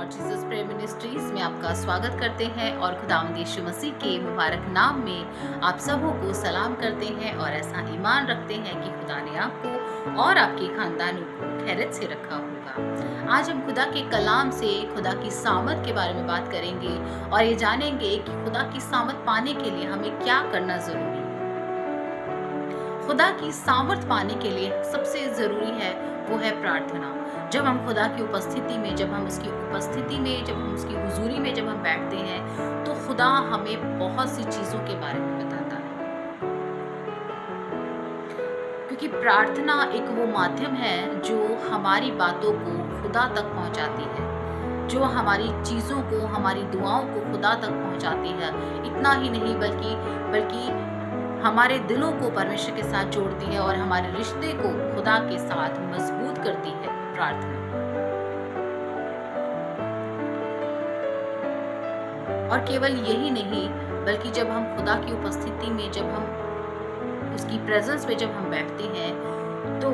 Lord Jesus prayer ministries में आपका स्वागत करते हैं और खुदावंद यीशु मसीह के मुबारक नाम में आप सबों को सलाम करते हैं और ऐसा ईमान रखते हैं कि खुदा ने आपको और आपके खानदानों को खैरियत से रखा होगा। आज हम खुदा के कलाम से खुदा की सामत के बारे में बात करेंगे और ये जानेंगे कि खुदा की सामत पाने के लिए हमें क्या करना जरूरी है। खुदा की सामर्थ पाने के लिए सबसे जरूरी है वो है प्रार्थना। जब हम खुदा की उपस्थिति में, जब हम उसकी हुजूरी में जब हम बैठते हैं तो खुदा हमें बहुत सी चीजों के बारे में बताता है, क्योंकि प्रार्थना एक वो माध्यम है जो हमारी बातों को खुदा तक पहुंचाती है, जो हमारी चीजों को, हमारी दुआओं को खुदा तक पहुंचाती है। इतना ही नहीं बल्कि हमारे दिलों को परमेश्वर के साथ जोड़ती है और हमारे रिश्ते को खुदा के साथ मजबूत करती है प्रार्थना। और केवल यही नहीं, बल्कि जब हम खुदा की उपस्थिति में, जब हम उसकी प्रेजेंस में जब हम बैठते हैं, तो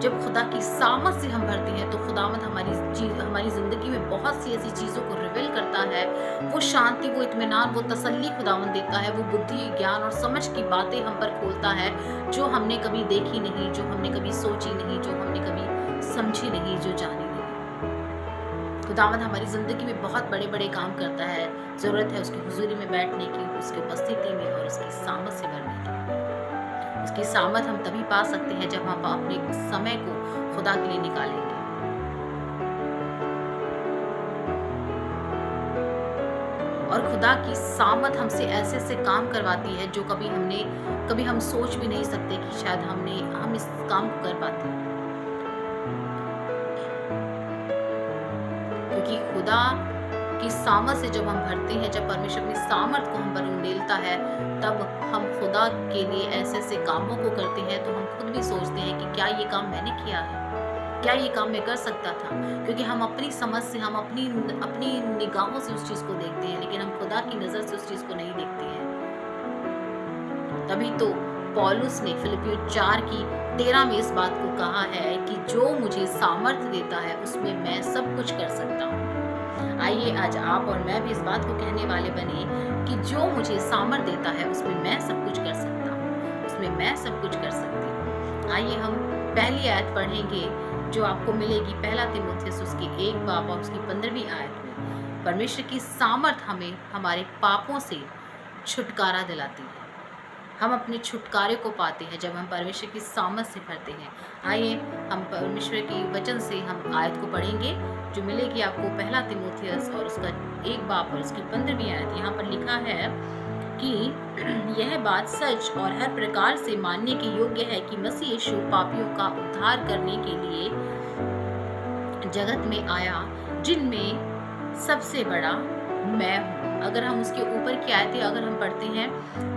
जब खुदा की सामत से हम भरते हैं तो खुदावंद हमारी जिंदगी में बहुत सी ऐसी चीजों को रिवील करता है। वो शांति, वो इत्मीनान, वो तसल्ली खुदावंद देता है। वो बुद्धि, ज्ञान और समझ की बातें हम पर खोलता है जो हमने कभी देखी नहीं, जो हमने कभी सोची नहीं, जो हमने कभी समझी नहीं, जो जानी नहीं। खुदावंद हमारी जिंदगी में बहुत बड़े बड़े काम करता है। जरूरत है उसकी हुजूरी में बैठने की, उसकी उपस्थिति में और उसकी सामत से भरने की। उसकी सामत हम तभी पा सकते हैं जब हम अपने समय को खुदा के लिए निकालेंगे। और खुदा की सामत हमसे ऐसे ऐसे काम करवाती है जो कभी हम सोच भी नहीं सकते कि शायद हम इस काम को कर पाते हैं। क्योंकि खुदा की सामत से जब हम भरते हैं, जब परमेश्वर अपनी सामर्थ को हम पर उंडेलता है, तब हम खुदा के लिए ऐसे ऐसे कामों को करते हैं तो हम खुद भी सोचते हैं कि क्या ये काम मैंने किया है, क्या ये काम मैं कर सकता था। क्योंकि हम अपनी समझ से, हम अपनी निगाहों से उस चीज को देखते हैं, लेकिन हम खुदा की नजर से उस चीज को नहीं देखते हैं। तभी तो पौलुस ने फिलिपियों 4:13 में इस बात को कहा है कि जो मुझे सामर्थ्य देता है उसमें मैं सब कुछ कर सकता हूँ। आइए आज आप और मैं भी इस बात को कहने वाले बने कि जो मुझे सामर्थ्य देता है उसमें मैं सब कुछ कर सकता हूँ, उसमें मैं सब कुछ कर सकती हूँ। आइए हम पहली आयत पढ़ेंगे जो आपको मिलेगी 1 तीमुथियुस उसकी 1 बाब और उसकी 15वीं आयत में। परमेश्वर की सामर्थ हमें हमारे पापों से छुटकारा दिलाती है। हम अपने छुटकारे को पाते हैं जब हम परमेश्वर की सामर्थ से भरते हैं। आइए हम परमेश्वर की वचन से हम आयत को पढ़ेंगे जो मिलेगी आपको 1 तीमुथियुस और उसका 1 बाब और उसकी 15वीं आयत। यहाँ पर लिखा है कि यह बात सच और हर प्रकार से मानने के योग्य है कि मसीह यीशु पापियों का उद्धार करने के लिए जगत में आया, जिनमें सबसे बड़ा मैं हूँ। अगर हम उसके ऊपर की आयतें अगर हम पढ़ते हैं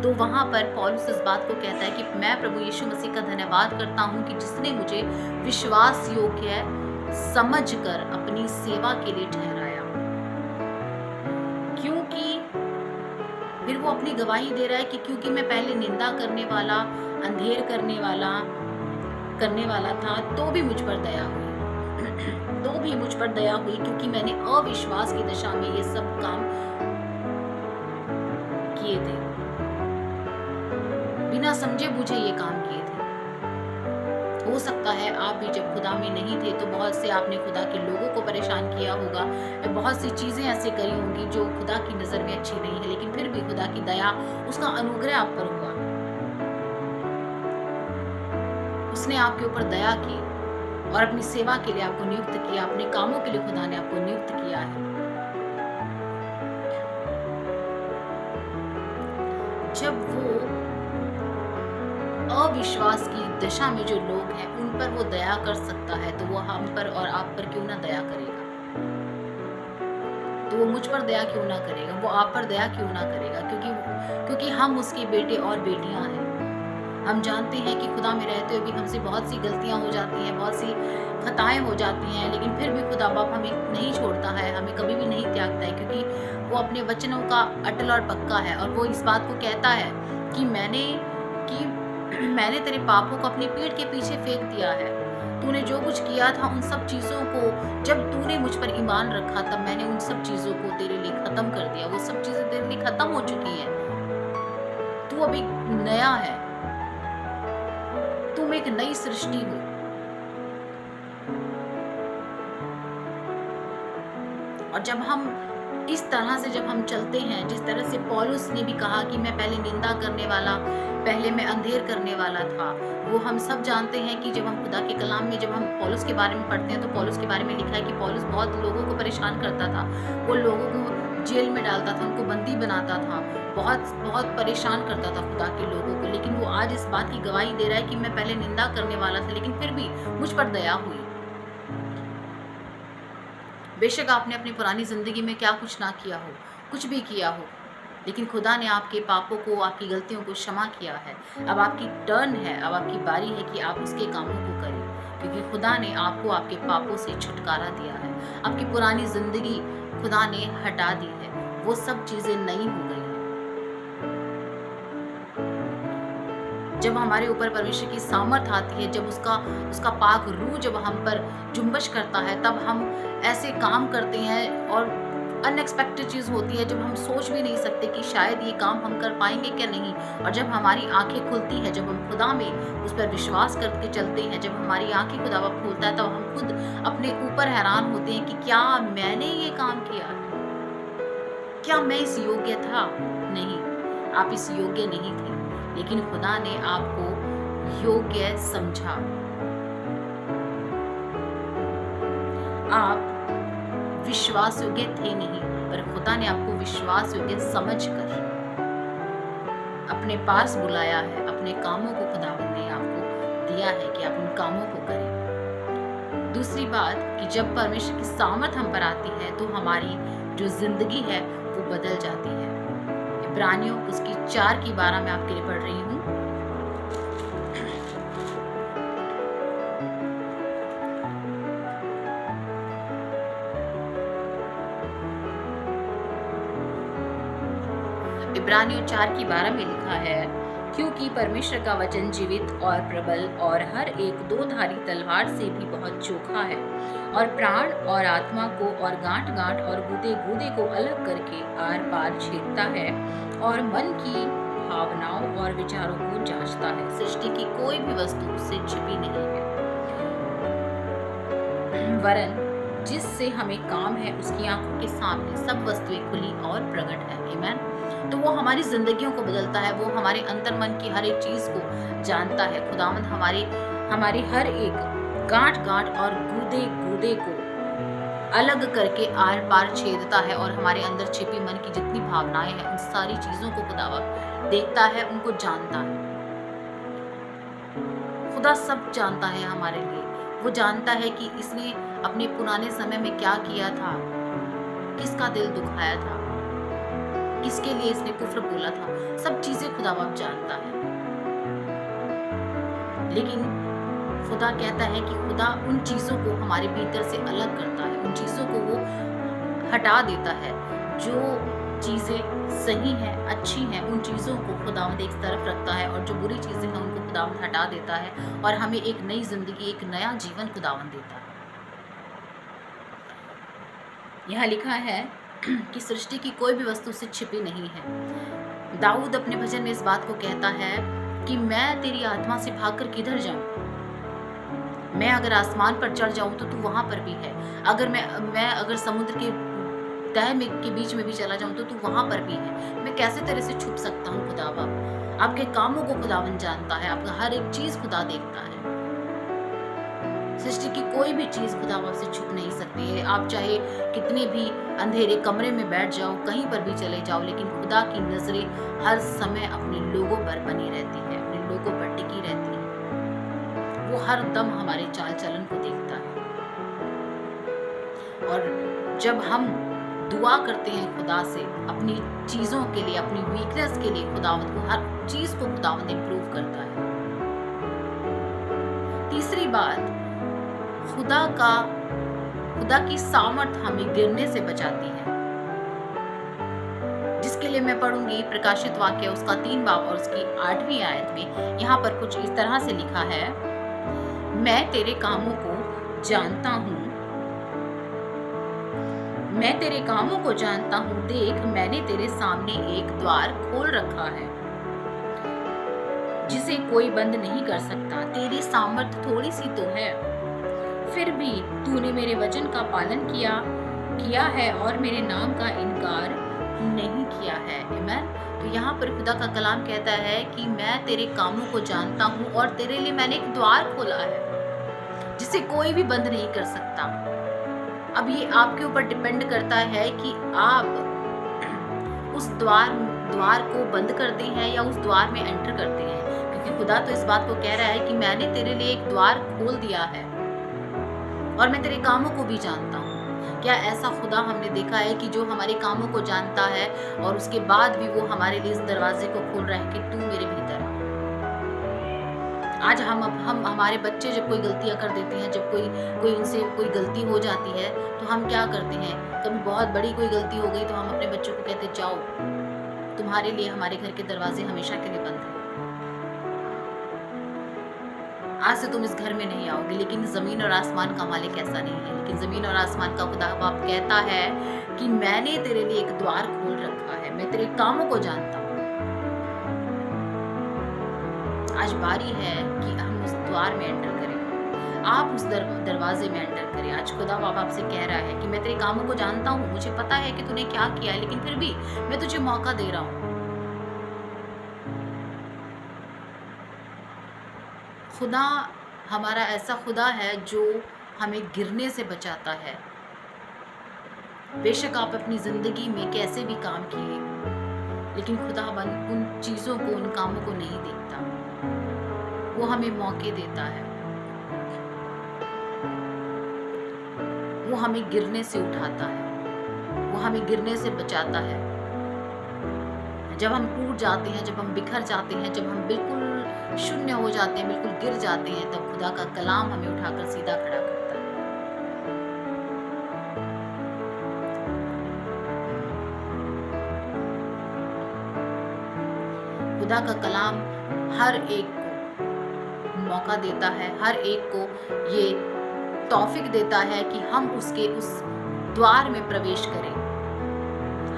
तो वहाँ पर पौलुस इस बात को कहता है कि मैं प्रभु यीशु मसीह का धन्यवाद करता हूँ कि जिसने मुझे विश्वास योग्य समझकर अपनी सेवा के लिए ठहराया। क्योंकि फिर वो अपनी गवाही दे रहा है कि क्योंकि मैं पहले निंदा करने वाला, अंधेर करने वाला था, तो भी मुझ पर दया हुई क्योंकि मैंने अविश्वास की दशा में ये सब काम किए थे, बिना समझे बुझे ये काम किए थे। हो सकता है आप भी जब खुदा में नहीं थे तो बहुत से आपने खुदा के लोगों को परेशान किया होगा, बहुत सी चीजें ऐसे करी होंगी जो खुदा की नजर में अच्छी नहीं है, लेकिन फिर भी खुदा की दया, उसका अनुग्रह आप पर हुआ। उसने आपके ऊपर दया की और अपनी सेवा के लिए आपको नियुक्त किया, अपने कामों के लिए खुदा ने आपको नियुक्त किया है। जब वो अविश्वास की दशा में जो लोग हैं उन पर वो दया कर सकता है, तो वो हम पर और आप पर क्यों ना दया करेगा? तो वो मुझ पर दया क्यों ना करेगा? वो आप पर दया क्यों ना करेगा? क्योंकि हम उसके बेटे और बेटियां हैं। हम जानते हैं कि खुदा में रहते हुए भी हमसे बहुत सी गलतियां हो जाती हैं, बहुत सी खताएं हो जाती हैं, लेकिन फिर भी खुदा बाप हमें नहीं छोड़ता है, हमें कभी भी नहीं त्यागता है, क्योंकि वो अपने वचनों का अटल और पक्का है। और वो इस बात को कहता है कि मैंने तेरे पापों को अपनी पीठ के पीछे फेंक दिया है। तूने जो कुछ किया था उन सब चीज़ों को, जब तूने मुझ पर ईमान रखा तब मैंने उन सब चीज़ों को तेरे लिए खत्म कर दिया। वो सब चीज़ें तेरे लिए खत्म हो चुकी हैं। तू अब एक नया है, तुम एक नई सृष्टि हो। और जब हम इस तरह से जब हम चलते हैं, जिस तरह से पौलुस ने भी कहा कि मैं पहले निंदा करने वाला, पहले मैं अंधेर करने वाला था, वो हम सब जानते हैं कि जब हम खुदा के कलाम में जब हम पौलुस के बारे में पढ़ते हैं तो पौलुस के बारे में लिखा है कि पौलुस बहुत लोगों को परेशान करता था, वो लोगों को जेल में डालता था, उनको बंदी बनाता था, बहुत बहुत परेशान करता था खुदा के लोगों को। लेकिन वो आज इस बात की गवाही दे रहा है कि मैं पहले निंदा करने वाला था, लेकिन फिर भी मुझ पर दया हुई। बेशक आपने अपनी पुरानी ज़िंदगी में क्या कुछ ना किया हो, कुछ भी किया हो, लेकिन खुदा ने आपके पापों को, आपकी गलतियों को क्षमा किया है। अब आपकी टर्न है, अब आपकी बारी है कि आप उसके कामों को करें, क्योंकि खुदा ने आपको आपके पापों से छुटकारा दिया है। आपकी पुरानी ज़िंदगी खुदा ने हटा दी है, वो सब चीज़ें नई हो गई हैं। जब हमारे ऊपर परमेश्वर की सामर्थ आती है, जब उसका पाक रूह जब हम पर जुम्बश करता है, तब हम ऐसे काम करते हैं और अनएक्सपेक्टेड चीज़ होती है जब हम सोच भी नहीं सकते कि शायद ये काम हम कर पाएंगे क्या नहीं। और जब हमारी आंखें खुलती है, जब हम खुदा में उस पर विश्वास करके चलते हैं, जब हमारी आंखें खुदा खुलता है, तब हम खुद अपने ऊपर हैरान होते हैं कि क्या मैंने ये काम किया है, क्या मैं इस योग्य था? नहीं, आप इस योग्य नहीं थे, लेकिन खुदा ने आपको योग्य समझा। आप विश्वास योग्य थे नहीं, पर खुदा ने आपको विश्वास योग्य समझकर अपने पास बुलाया है। अपने कामों को खुदावंद ने आपको दिया है कि आप उन कामों को करें। दूसरी बात कि जब परमेश्वर की सामर्थ हम पर आती है तो हमारी जो जिंदगी है वो बदल जाती है। इब्रानियों उसकी 4:12 में आपके लिए पढ़ रही हूँ। इब्रानियों 4:12 में लिखा है, क्योंकि परमेश्वर का वचन जीवित और प्रबल और हर एक दो-धारी तलवार से भी बहुत चोखा है और प्राण और आत्मा को और गांठ-गांठ और गूदे-गूदे को अलग करके आर-पार छेदता है और मन की भावनाओं और विचारों को जांचता है। सृष्टि की कोई भी वस्तु उससे छिपी नहीं है, वरन जिससे हमें काम है उसकी आंखों के सामने सब वस्तुएं खुली और प्रकट है। आमीन। तो वो हमारी जिंदगियों को बदलता है, वो हमारे अंतर मन की हर एक चीज को जानता है। खुदावंद हमारी हर एक गांठ-गांठ और गूदे-गूदे को अलग करके आर-पार छेदता है और हमारे अंदर छिपी मन की जितनी भावनाएं हैं उन सारी चीजों को खुदावंद देखता है, उनको जानता है। खुदा सब जानता है हमारे लिए। वो जानता है कि इसने अपने पुराने समय में क्या किया था, किसका दिल दुखाया था, किसके लिए इसने कुफ्र बोला था, सब चीजें खुदा बाप जानता है। लेकिन खुदा कहता है कि खुदा उन चीजों को हमारे भीतर से अलग करता है, उन चीजों को वो हटा देता है। जो चीजें सही हैं, अच्छी हैं, उन चीजों को खुदावंद एक तरफ रखता है और जो बुरी चीजें हैं उनको खुदावंद हटा देता है और हमें एक नई जिंदगी, एक नया जीवन खुदावंद देता है। यहाँ लिखा है कि सृष्टि की कोई भी वस्तु से छिपी नहीं है। दाऊद अपने भजन में इस बात को कहता है कि मैं तेरी आत्मा से भागकर किधर जाऊं? मैं अगर आसमान पर चढ़ जाऊं तो तू वहां पर भी है। अगर मैं अगर समुद्र के तह में के बीच में भी चला जाऊं तो तू वहां पर भी है। मैं कैसे तेरे से छुप सकता हूँ खुदा बाप? आपके कामों को खुदावन जानता है, आपका हर एक चीज खुदा देखता है। सृष्टि की कोई भी चीज खुदा बाप से छुप नहीं सकती है। आप चाहे कितने भी अंधेरे कमरे में बैठ जाओ, कहीं पर भी चले जाओ, लेकिन खुदा की नजरें हर समय अपने लोगों पर बनी रहती है, अपने लोगों पर टिकी रहती है। वो हर दम हमारे चाल चलन को देखता है। और जब हम दुआ करते हैं खुदा से अपनी चीजों के लिए, अपनी वीकनेस के लिए, खुदावंद को हर चीज को खुदावंद इम्प्रूव करता है। तीसरी बात, खुदा की सामर्थ हमें गिरने से बचाती है, जिसके लिए मैं पढ़ूंगी प्रकाशित वाक्य उसका 3 बाब और उसकी 8वीं आयत में। यहाँ पर कुछ इस तरह से लिखा है, मैं तेरे कामों को जानता हूँ, मैं तेरे कामों को जानता हूँ, देख मैंने तेरे सामने एक द्वार खोल रखा है जिसे कोई बंद नहीं कर सकता। तेरी सामर्थ थोड़ी सी तो है, फिर भी तूने मेरे वचन का पालन किया है और मेरे नाम का इनकार नहीं किया है। आमीन। तो यहाँ पर खुदा का कलाम कहता है कि मैं तेरे कामों को जानता हूँ और तेरे लिए मैंने एक द्वार खोला है जिसे कोई भी बंद नहीं कर सकता। अब ये आपके ऊपर डिपेंड करता है कि आप उस द्वार को बंद करते हैं या उस द्वार में एंटर करते हैं, क्योंकि खुदा तो इस बात को कह रहा है कि मैंने तेरे लिए एक द्वार खोल दिया है और मैं तेरे कामों को भी जानता हूँ। क्या ऐसा खुदा हमने देखा है कि जो हमारे कामों को जानता है और उसके बाद भी वो हमारे लिए इस दरवाजे को खोल रहा है कि तू मेरे भीतर आ। आज हम हमारे बच्चे जब कोई गलतियां कर देते हैं, जब कोई उनसे कोई गलती हो जाती है तो हम क्या करते हैं, कभी बहुत बड़ी कोई गलती हो गई तो हम अपने बच्चों को कहते जाओ, तुम्हारे लिए हमारे घर के दरवाजे हमेशा के लिए बंद हैं, आज से तुम इस घर में नहीं आओगे। लेकिन जमीन और आसमान का मालिक ऐसा नहीं है। लेकिन जमीन और आसमान का खुदा बाप कहता है कि मैंने तेरे लिए एक द्वार खोल रखा है, मैं तेरे कामों को जानता हूँ। आज बारी है कि हम उस द्वार में एंटर करें, आप उस दरवाजे में एंटर करें। आज खुदा बाप आपसे कह रहा है कि मैं तेरे कामों को जानता हूँ, मुझे पता है कि तूने क्या किया है, लेकिन फिर भी मैं तुझे मौका दे रहा हूँ। खुदा हमारा ऐसा खुदा है जो हमें गिरने से बचाता है। बेशक आप अपनी जिंदगी में कैसे भी काम किए, लेकिन खुदाबंद उन चीजों को, उन कामों को नहीं देखता। वो हमें मौके देता है, वो हमें गिरने से उठाता है, वो हमें गिरने से बचाता है। जब हम टूट जाते हैं, जब हम बिखर जाते हैं, जब हम बिल्कुल शून्य हो जाते हैं, बिल्कुल गिर जाते हैं, तब खुदा का कलाम हमें उठाकर सीधा खड़ा करता है। खुदा का कलाम हर एक को मौका देता है, हर एक को ये तौफीक देता है कि हम उसके उस द्वार में प्रवेश करें,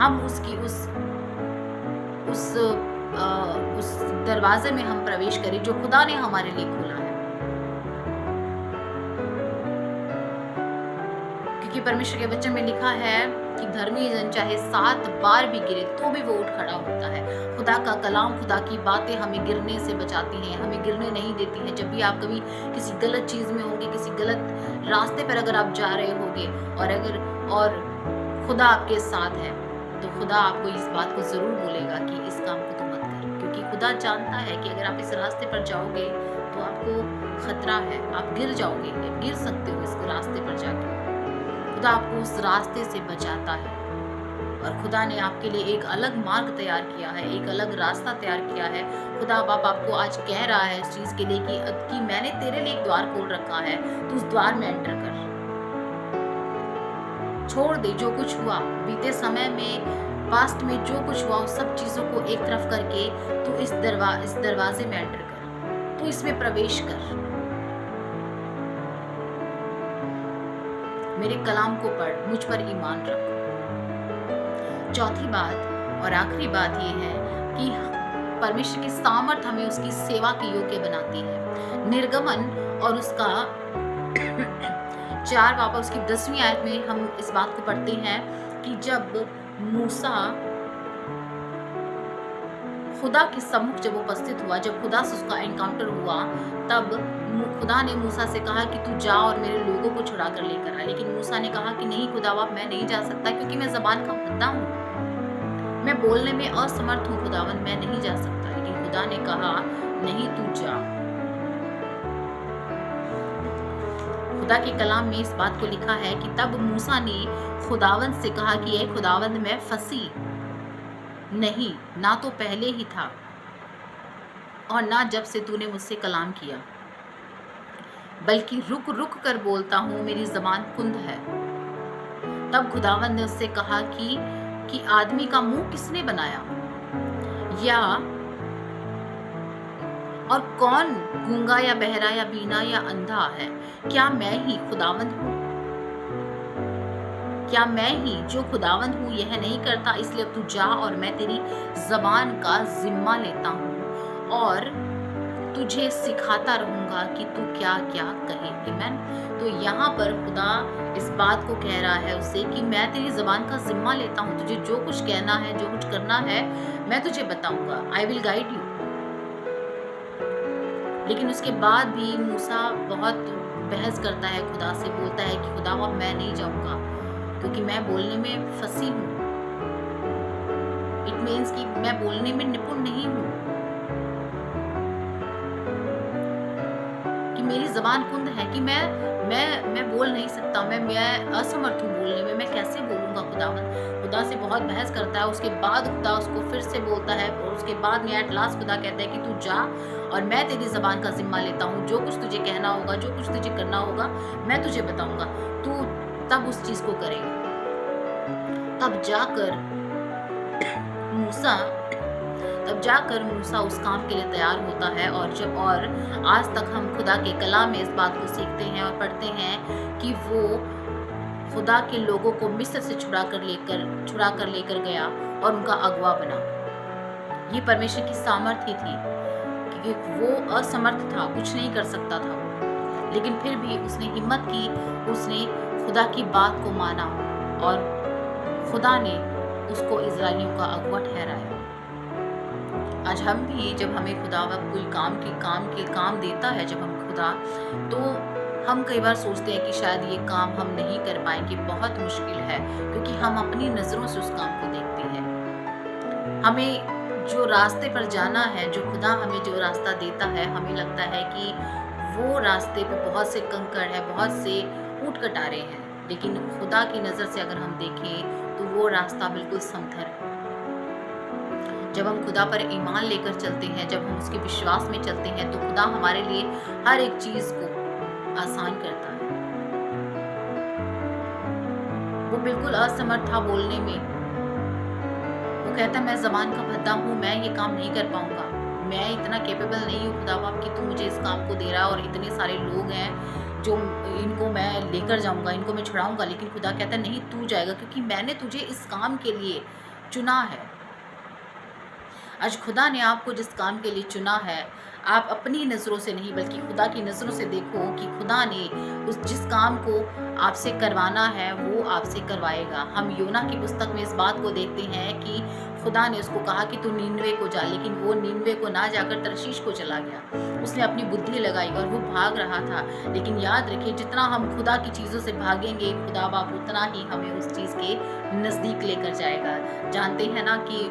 हम उसकी उस दरवाजे में हम प्रवेश करें जो खुदा ने हमारे लिए खोला है। क्योंकि परमेश्वर के वचन में लिखा है कि धर्मी जन चाहे 7 बार भी गिरे तो भी वो उठ खड़ा होता है। खुदा का कलाम, खुदा की बातें हमें गिरने से बचाती हैं, हमें गिरने नहीं देती हैं। जब भी आप कभी किसी गलत चीज में होंगे, किसी गलत रास्ते पर अगर आप जा रहे होंगे और खुदा आपके साथ है, तो खुदा आपको इस बात को जरूर बोलेगा कि इस काम को तो मत कर, क्योंकि खुदा जानता है कि अगर आप इस रास्ते पर जाओगे तो आपको खतरा है, आप गिर जाओगे, आप गिर सकते हो इस रास्ते पर जाके। खुदा आपको उस रास्ते से बचाता है और खुदा ने आपके लिए एक अलग मार्ग तैयार किया है, एक अलग रास्ता तैयार किया है। खुदा बाप आपको आज कह रहा है इस चीज के लिए कि मैंने तेरे लिए एक द्वार खोल रखा है, तू उस द्वार में एंटर कर। छोड़ दे जो कुछ हुआ बीते समय में, पास्ट में जो कुछ हुआ, उस सब चीजों को एक तरफ करके तू इस दरवाजे में एंटर कर, तू इसमें प्रवेश कर, मेरे कलाम को पढ़, मुझ पर ईमान रख। चौथी बात और आखिरी बात ये है कि परमेश्वर की सामर्थ हमें उसकी सेवा के योग्य बनाती है। निर्गमन और उसका 4 बाब उसकी 10वीं आयत में हम इस बात को पढ़ते हैं कि जब मूसा खुदा के सम्मुख जब उपस्थित हुआ, जब खुदा से उसका एनकाउंटर हुआ, तब खुदा ने मूसा से कहा कि तू जा और मेरे लोगों को छुड़ा कर लेकर आ। लेकिन मूसा ने कहा कि नहीं खुदावंद, मैं नहीं जा सकता क्योंकि मैं ज़बान का भद्दा हूँ, मैं बोलने में असमर्थ हूँ खुदावंद, मैं नहीं जा सकता। लेकिन खुदा ने कहा नहीं, तू जा। खुदा के कलाम में इस बात को लिखा है कि तब मूसा ने खुदावंद से कहा कि ए खुदावंद, मैं फंसी नहीं, ना तो पहले ही था और ना जब से तूने मुझसे कलाम किया, बल्कि रुक रुक कर बोलता हूँ, मेरी ज़बान कुंद है। तब खुदावंद ने उससे कहा कि कि आदमी का मुंह किसने बनाया, या और कौन गूंगा या बहरा या बीना या अंधा है? क्या मैं ही खुदावंद हूँ? क्या मैं ही जो खुदावंद हूँ यह नहीं करता? इसलिए तू जा और मैं तेरी ज़बान का ज़िम्मा लेता हूँ और तुझे सिखाता रहूँगा कि तू क्या-क्या कहे। आमीन। तो यहाँ पर खुदा इस बात को कह रहा है उससे कि मैं तेरी ज़बान का ज़िम्मा लेता हूँ, तुझे जो कुछ कहना है, जो कुछ करना है, मैं तुझे बताऊँगा। I will guide you. लेकिन उसके बाद भी मूसा बहुत बहस करता है खुदा से, बोलता है कि खुदा अब मैं नहीं जाऊँगा क्योंकि मैं बोलने में फंसी हूँ। इट मीन्स कि मैं बोलने में निपुण नहीं हूँ, कि मेरी ज़बान कुंद है, कि मैं बोल नहीं सकता, मैं असमर्थ हूँ बोलने में, मैं कैसे बोलूँगा खुदावंद। खुदा से बहुत बहस करता है। उसके बाद खुदा उसको फिर से बोलता है और उसके बाद में एट लास्ट खुदा कहता है कि तू जा और मैं तेरी ज़बान का ज़िम्मा लेता हूँ, जो कुछ तुझे कहना होगा, जो कुछ तुझे करना होगा, मैं तुझे बताऊँगा, तू तब उस चीज़ को करेगा। तब जाकर मूसा उस काम के लिए तैयार होता है। और आज तक हम खुदा के कलाम में इस बात को सीखते हैं और पढ़ते हैं कि वो खुदा के लोगों को मिस्र से छुड़ा कर लेकर गया और उनका अगवा बना। ये परमेश्वर की सामर्थ्य थी, क्योंकि वो असमर्थ था, कुछ नहीं कर सकता था वो, लेकिन फिर भी उसने हिम्मत की, उसने खुदा की बात को माना और खुदा ने उसको इजराइलियों का अगुआ ठहराया। आज हम भी जब हमें खुदा कोई काम देता है, जब हम खुदा, तो हम कई बार सोचते हैं कि शायद ये काम हम नहीं कर पाएंगे, बहुत मुश्किल है, क्योंकि हम अपनी नज़रों से उस काम को देखते हैं। हमें जो रास्ते पर जाना है, जो खुदा हमें जो रास्ता देता है, हमें लगता है कि वो रास्ते पे बहुत से कंकड़ है, बहुत से ऊट कटारे हैं, लेकिन खुदा की नज़र से अगर हम देखें तो वो रास्ता बिल्कुल समथर है। जब हम खुदा पर ईमान लेकर चलते हैं, जब हम उसके विश्वास में चलते हैं, तो खुदा हमारे लिए हर एक चीज को आसान करता है। वो बिल्कुल असमर्थ था बोलने में। वो कहता है मैं ज़बान का भद्दा हूँ, मैं ये काम नहीं कर पाऊंगा, मैं इतना कैपेबल नहीं हूँ खुदा बाप कि तू मुझे इस काम को दे रहा है और इतने सारे लोग हैं जो इनको मैं लेकर जाऊंगा, इनको मैं छुड़ाऊंगा। लेकिन खुदा कहता है नहीं, तू जाएगा, क्योंकि मैंने तुझे इस काम के लिए चुना है। आज खुदा ने आपको जिस काम के लिए चुना है, आप अपनी नज़रों से नहीं बल्कि खुदा की नज़रों से देखो कि खुदा ने जिस काम को आपसे करवाना है वो आपसे करवाएगा। हम योना की पुस्तक में इस बात को देखते हैं कि खुदा ने उसको कहा कि तू नीनवे को जा, लेकिन वो नीनवे को ना जाकर तरशीश को चला गया। उसने अपनी बुद्धि लगाई और वो भाग रहा था। लेकिन याद रखिए, जितना हम खुदा की चीज़ों से भागेंगे, खुदा बाप उतना ही हमें उस चीज़ के नज़दीक लेकर जाएगा। जानते हैं ना कि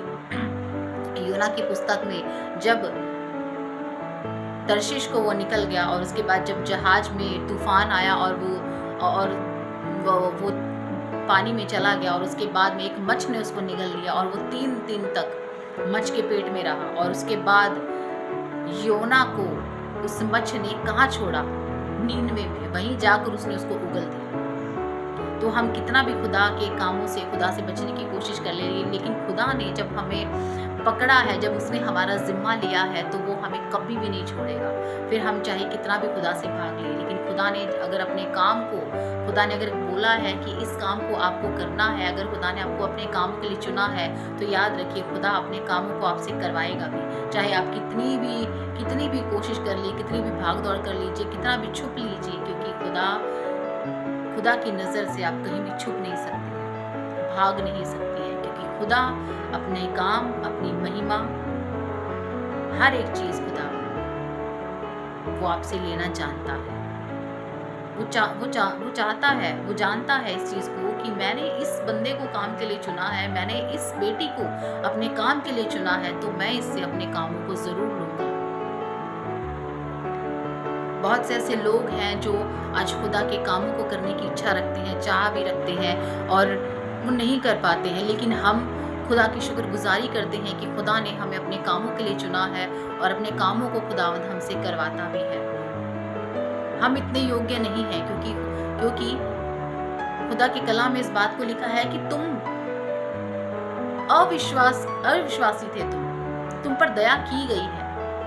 योना की पुस्तक में जब तर्शीश को वो निकल गया और उसके बाद जब जहाज में तूफान आया और वो पानी में चला गया और उसके बाद में एक मच्छ ने उसको निगल लिया और वो 3 दिन तक मच्छ के पेट में रहा। और उसके बाद योना को उस मच्छ ने कहाँ छोड़ा? नीनवे में। वहीं जाकर उसने उसको उगल दिया। तो हम कितना भी खुदा के कामों से, खुदा से बचने की कोशिश कर ले, लेकिन खुदा ने जब हमें पकड़ा है, जब उसने हमारा जिम्मा लिया है, तो वो हमें कभी भी नहीं छोड़ेगा। फिर हम चाहे कितना भी खुदा से भाग ले, लेकिन खुदा ने अगर अपने काम को, खुदा ने अगर बोला है कि इस काम को आपको करना है, अगर खुदा ने आपको अपने काम के लिए चुना है, तो याद रखिए खुदा अपने कामों को आपसे करवाएगा भी। चाहे आप कितनी भी कोशिश कर ली, कितनी भी भाग दौड़ कर लीजिए, कितना भी छुप लीजिए, क्योंकि खुदा की नज़र से आप कहीं भी छुप नहीं सकते हैं, भाग नहीं सकती हैं, क्योंकि खुदा अपने काम, अपनी महिमा, हर एक चीज़ खुदा वो आपसे लेना जानता है। वो चाहता है, वो जानता है इस चीज़ को कि मैंने इस बंदे को काम के लिए चुना है, मैंने इस बेटी को अपने काम के लिए चुना है, तो मैं इससे अपने कामों को ज़रूर लूँगा। बहुत से ऐसे लोग हैं जो आज खुदा के कामों को करने की इच्छा रखते हैं, चाह भी रखते हैं और वो नहीं कर पाते हैं, लेकिन हम खुदा की शुक्रगुजारी करते हैं कि खुदा ने हमें अपने कामों के लिए चुना है और अपने कामों को खुदावंद हमसे करवाता भी है। हम इतने योग्य नहीं हैं, क्योंकि खुदा के कलाम में इस बात को लिखा है कि अविश्वासी थे तुम पर दया की गई है।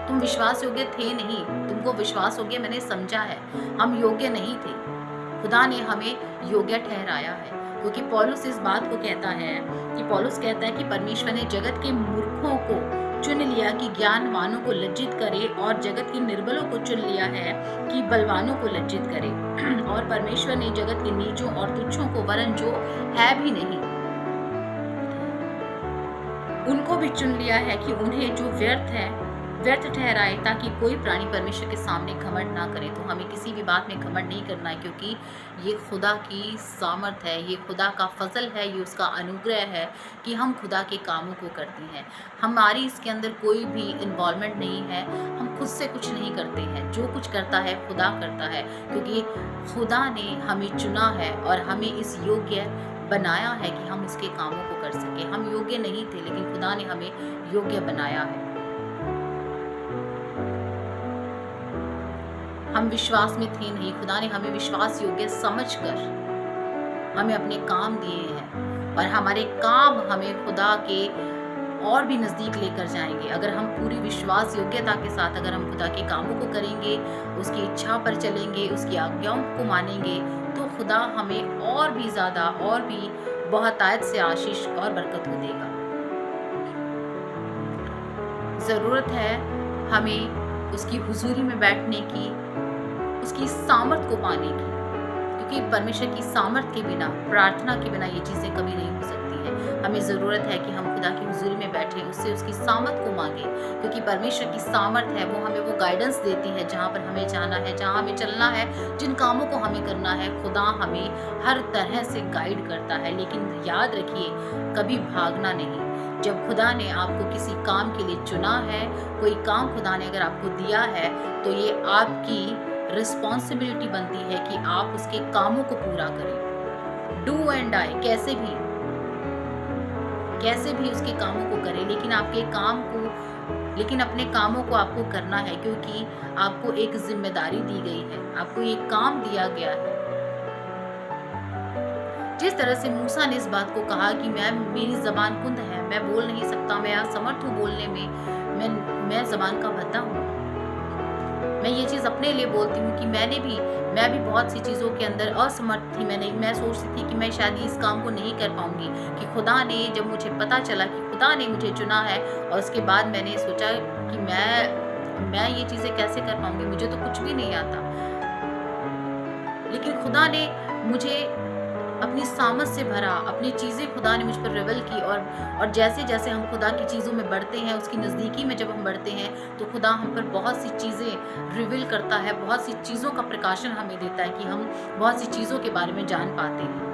तुम विश्वास योग्य थे नहीं, तुमको विश्वास योग्य मैंने समझा है। हम योग्य नहीं थे, खुदा ने हमें योग्य ठहराया है। क्योंकि पौलुस इस बात को कहता है कि पौलुस कहता है कि परमेश्वर ने जगत के मूर्खों को चुन लिया कि ज्ञानवानों को लज्जित करे, और जगत के निर्बलों को चुन लिया है कि बलवानों को लज्जित करे। और परमेश्वर ने जगत के नीचों और तुच्छों को, वरन जो है भी नहीं, उनको भी चुन लिया है कि उन्हें जो व्यर्थ ठहराए, ताकि कोई प्राणी परमेश्वर के सामने घमंड ना करे। तो हमें किसी भी बात में घमंड नहीं करना है, क्योंकि ये खुदा की सामर्थ है, ये खुदा का फजल है, ये उसका अनुग्रह है कि हम खुदा के कामों को करते हैं। हमारी इसके अंदर कोई भी इन्वॉल्वमेंट नहीं है, हम खुद से कुछ नहीं करते हैं। जो कुछ करता है खुदा करता है, क्योंकि खुदा ने हमें चुना है और हमें इस योग्य बनाया है कि हम उसके कामों को कर सके। हम योग्य नहीं थे, लेकिन खुदा ने हमें योग्य बनाया है। हम विश्वास में थे नहीं, खुदा ने हमें विश्वास योग्य समझकर हमें अपने काम दिए हैं, और हमारे काम हमें खुदा के और भी नज़दीक लेकर जाएंगे। अगर हम पूरी विश्वास योग्यता के साथ अगर हम खुदा के कामों को करेंगे, उसकी इच्छा पर चलेंगे, उसकी आज्ञाओं को मानेंगे, तो खुदा हमें और भी ज़्यादा और भी बहुतायत से आशीष और बरकत को देगा। ज़रूरत है हमें उसकी हुजूरी में बैठने की, उसकी सामर्थ को पाने की, क्योंकि परमेश्वर की सामर्थ के बिना, प्रार्थना के बिना ये चीज़ें कभी नहीं हो सकती है। हमें ज़रूरत है कि हम खुदा की हुजूरी में बैठें, उससे उसकी सामर्थ को मांगें, क्योंकि परमेश्वर की सामर्थ है, वो हमें वो गाइडेंस देती है जहाँ पर हमें जाना है, जहाँ हमें चलना है, जिन कामों को हमें करना है। खुदा हमें हर तरह से गाइड करता है, लेकिन याद रखिए कभी भागना नहीं। जब खुदा ने आपको किसी काम के लिए चुना है, कोई काम खुदा ने अगर आपको दिया है, तो ये आपकी रिस्पॉन्सिबिलिटी बनती है कि आप उसके कामों को पूरा करें। डू एंड डाई, कैसे भी उसके कामों को करें, लेकिन अपने कामों को आपको करना है, क्योंकि आपको एक जिम्मेदारी दी गई है, आपको एक काम दिया गया है। जिस तरह से मूसा ने इस बात को कहा कि मेरी ज़बान कुंद है, मैं बोल नहीं सकता, मैं असमर्थ हूँ बोलने में, मैं ज़बान का भद्दा हूँ। मैं ये चीज़ अपने लिए बोलती हूँ कि मैं भी बहुत सी चीज़ों के अंदर असमर्थ थी। मैं सोचती थी कि मैं शायद इस काम को नहीं कर पाऊंगी, कि खुदा ने जब मुझे पता चला कि खुदा ने मुझे चुना है, और उसके बाद मैंने सोचा कि मैं ये चीज़ें कैसे कर पाऊंगी, मुझे तो कुछ भी नहीं आता। लेकिन खुदा ने मुझे अपनी सामर्थ से भरा, अपनी चीज़ें खुदा ने मुझ पर रिवील की, और जैसे जैसे हम खुदा की चीज़ों में बढ़ते हैं, उसकी नज़दीकी में जब हम बढ़ते हैं, तो खुदा हम पर बहुत सी चीज़ें रिवील करता है, बहुत सी चीज़ों का प्रकाशन हमें देता है कि हम बहुत सी चीज़ों के बारे में जान पाते हैं।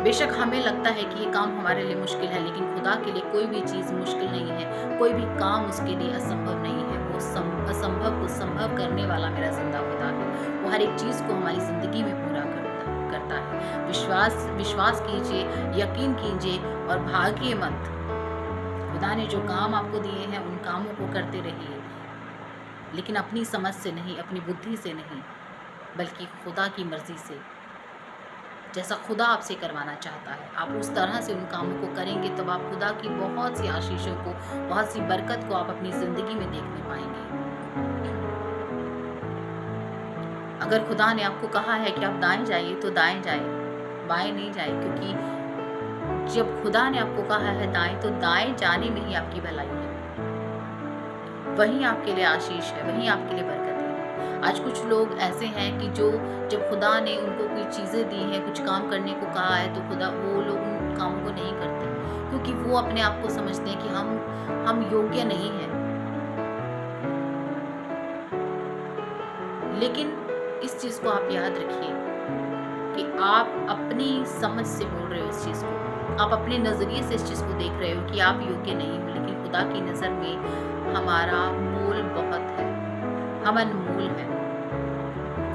बेशक हमें लगता है कि ये काम हमारे लिए मुश्किल है, लेकिन खुदा के लिए कोई भी चीज़ मुश्किल नहीं है, कोई भी काम उसके लिए असंभव नहीं है। वो असंभव को संभव करने वाला मेरा जिंदा खुदा है। वो हर एक चीज़ को हमारी ज़िंदगी में पूरा करता है। विश्वास कीजिए, यकीन कीजिए और भागिए मत। खुदा ने जो काम आपको दिए हैं, उन कामों को करते रहिए, लेकिन अपनी समझ से नहीं, अपनी बुद्धि से नहीं, बल्कि खुदा की मर्जी से। जैसा खुदा आपसे करवाना चाहता है, आप उस तरह से उन कामों को करेंगे, तब आप खुदा की बहुत सी आशीषों को, बहुत सी बरकत को आप अपनी ज़िंदगी में देखने पाएंगे। अगर खुदा ने आपको कहा है कि आप दाएं जाइए, तो दाएं जाइए, बाएं नहीं जाइए, क्योंकि जब खुदा ने आपको कहा है दाएं, तो दाएं जाने में ही आपकी भलाई है, वहीं आपके लिए आशीष है, वहीं आपके लिए बरकत है। आज कुछ लोग ऐसे हैं कि जब खुदा ने उनको कोई चीज़ें दी हैं, कुछ काम करने को कहा है, तो वो लोग उन कामों को नहीं करते, क्योंकि वो अपने आप को समझते हैं कि हम योग्य नहीं हैं। लेकिन इस चीज़ को आप याद रखिए कि आप अपनी समझ से बोल रहे हो इस चीज़ को, आप अपने नज़रिए से इस चीज़ को देख रहे हो कि आप योग्य नहीं हो, लेकिन खुदा की नज़र में हमारा मोल बहुत है, हम अनमोल हैं।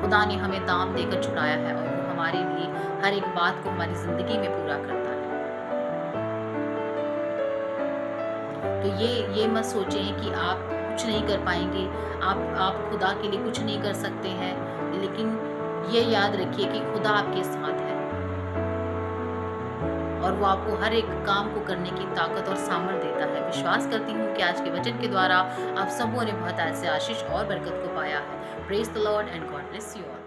खुदा ने हमें दाम देकर छुड़ाया है, और वो हमारे लिए हर एक बात को हमारी ज़िंदगी में पूरा करता है। तो ये मत सोचें कि आप कुछ नहीं कर पाएंगे, आप खुदा के लिए कुछ नहीं कर सकते हैं, लेकिन ये याद रखिए कि खुदा आपके साथ है, और वो आपको हर एक काम को करने की ताकत और सामर्थ्य देता है। विश्वास करती हूँ कि आज के वचन के द्वारा आप सबों ने बहुत ऐसे आशीष और बरकत को पाया है। Praise the Lord and God bless you all.